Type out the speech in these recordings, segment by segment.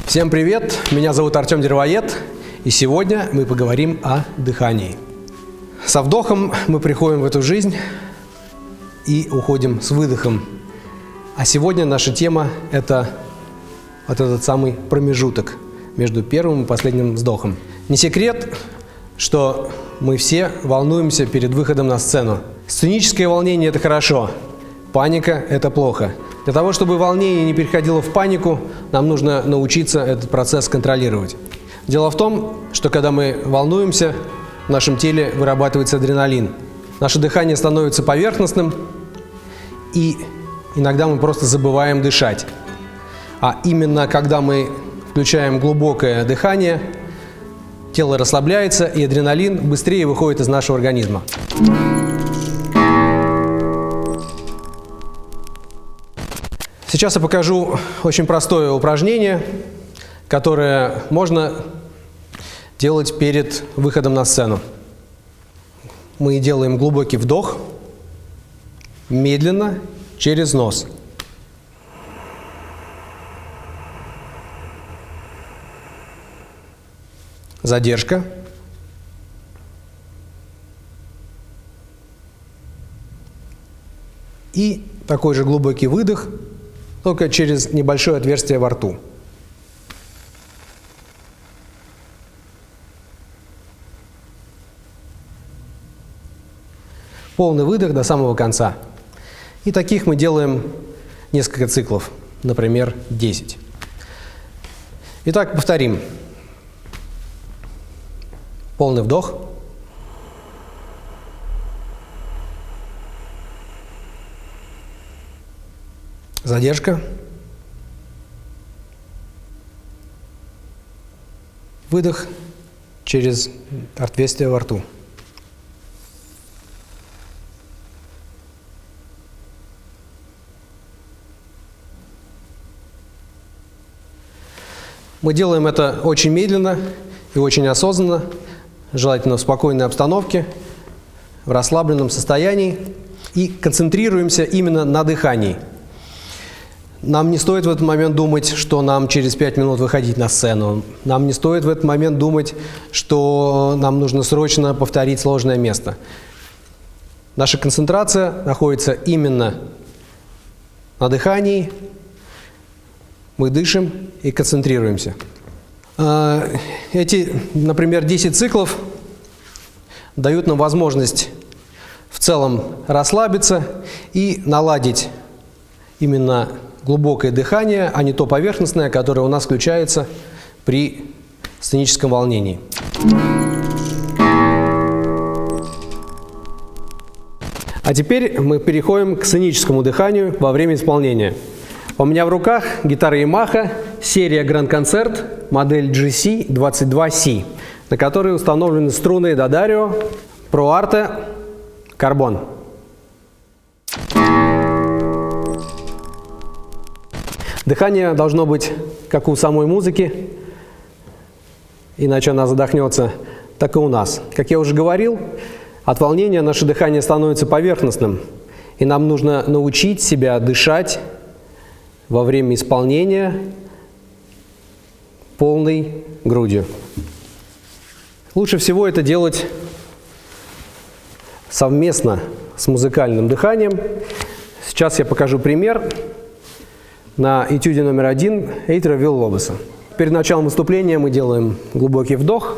Всем привет! Меня зовут Артем Дервоед, и сегодня мы поговорим о дыхании. Со вдохом мы приходим в эту жизнь и уходим с выдохом. А сегодня наша тема – это вот этот самый промежуток между первым и последним вздохом. Не секрет, что мы все волнуемся перед выходом на сцену. Сценическое волнение – это хорошо, паника – это плохо. Для того, чтобы волнение не переходило в панику, нам нужно научиться этот процесс контролировать. Дело в том, что когда мы волнуемся, в нашем теле вырабатывается адреналин. Наше дыхание становится поверхностным, и иногда мы просто забываем дышать. А именно когда мы включаем глубокое дыхание, тело расслабляется, и адреналин быстрее выходит из нашего организма. Сейчас я покажу очень простое упражнение, которое можно делать перед выходом на сцену. Мы делаем глубокий вдох, медленно, через нос. Задержка. И такой же глубокий выдох, только через небольшое отверстие во рту. Полный выдох до самого конца. И таких мы делаем несколько циклов, например, 10. Итак, повторим. Полный вдох. Задержка. Выдох через отверстие во рту. Мы делаем это очень медленно и очень осознанно, желательно в спокойной обстановке, в расслабленном состоянии, и концентрируемся именно на дыхании. Нам не стоит в этот момент думать, что нам через 5 минут выходить на сцену. Нам не стоит в этот момент думать, что нам нужно срочно повторить сложное место. Наша концентрация находится именно на дыхании. Мы дышим и концентрируемся. Эти, например, 10 циклов дают нам возможность в целом расслабиться и наладить именно глубокое дыхание, а не то поверхностное, которое у нас включается при сценическом волнении. А теперь мы переходим к сценическому дыханию во время исполнения. У меня в руках гитара Yamaha, серия Grand Concert, модель GC22C, на которой установлены струны D'Addario, Pro Arte, Carbon. Дыхание должно быть, как у самой музыки, иначе она задохнется, так и у нас. Как я уже говорил, от волнения наше дыхание становится поверхностным, и нам нужно научить себя дышать во время исполнения полной грудью. Лучше всего это делать совместно с музыкальным дыханием. Сейчас я покажу пример на этюде номер 1 Эйтера Виллалобоса. Перед началом выступления мы делаем глубокий вдох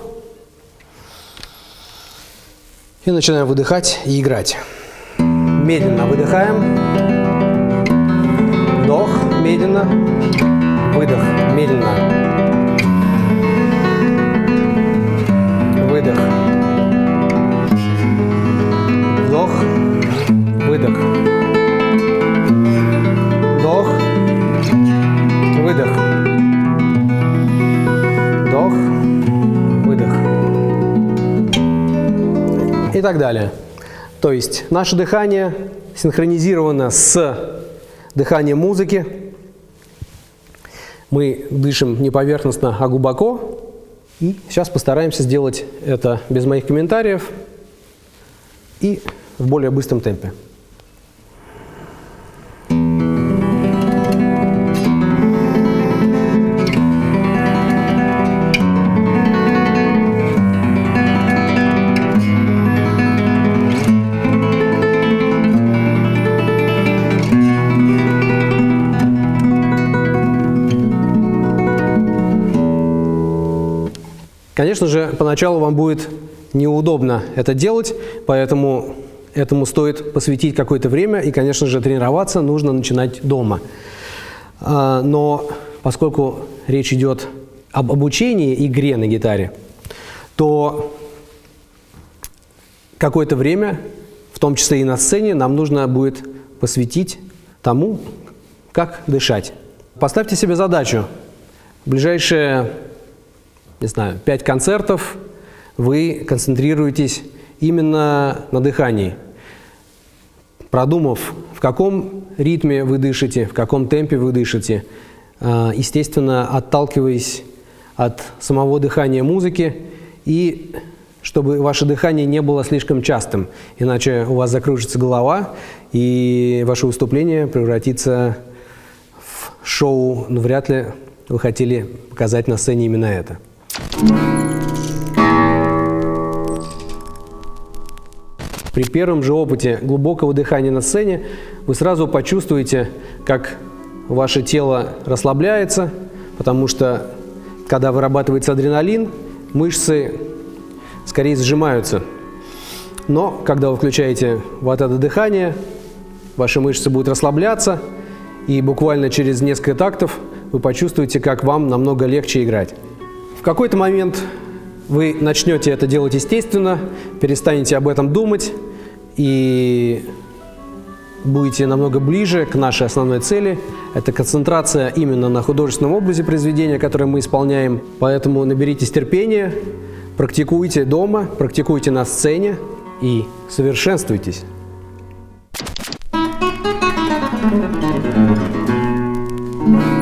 и начинаем выдыхать и играть. Медленно выдыхаем. Вдох, медленно. Выдох, медленно. Выдох. Вдох, выдох. Вдох, выдох. Вдох, выдох. И так далее. То есть наше дыхание синхронизировано с дыханием музыки. Мы дышим не поверхностно, а глубоко. И сейчас постараемся сделать это без моих комментариев и в более быстром темпе. Конечно же, поначалу вам будет неудобно это делать, поэтому этому стоит посвятить какое-то время, и, конечно же, тренироваться нужно начинать дома. Но поскольку речь идет об обучении игре на гитаре, то какое-то время, в том числе и на сцене, нам нужно будет посвятить тому, как дышать. Поставьте себе задачу. В ближайшие, 5 концертов вы концентрируетесь именно на дыхании, продумав, в каком ритме вы дышите, в каком темпе вы дышите, естественно, отталкиваясь от самого дыхания музыки, и чтобы ваше дыхание не было слишком частым, иначе у вас закружится голова, и ваше выступление превратится в шоу, но вряд ли вы хотели показать на сцене именно это. При первом же опыте глубокого дыхания на сцене вы сразу почувствуете, как ваше тело расслабляется, потому что, когда вырабатывается адреналин, мышцы скорее сжимаются. Но, когда вы включаете вот это дыхание, ваши мышцы будут расслабляться, и буквально через несколько тактов вы почувствуете, как вам намного легче играть. В какой-то момент вы начнете это делать естественно, перестанете об этом думать и будете намного ближе к нашей основной цели. Это концентрация именно на художественном образе произведения, которое мы исполняем. Поэтому наберитесь терпения, практикуйте дома, практикуйте на сцене и совершенствуйтесь. Thank you.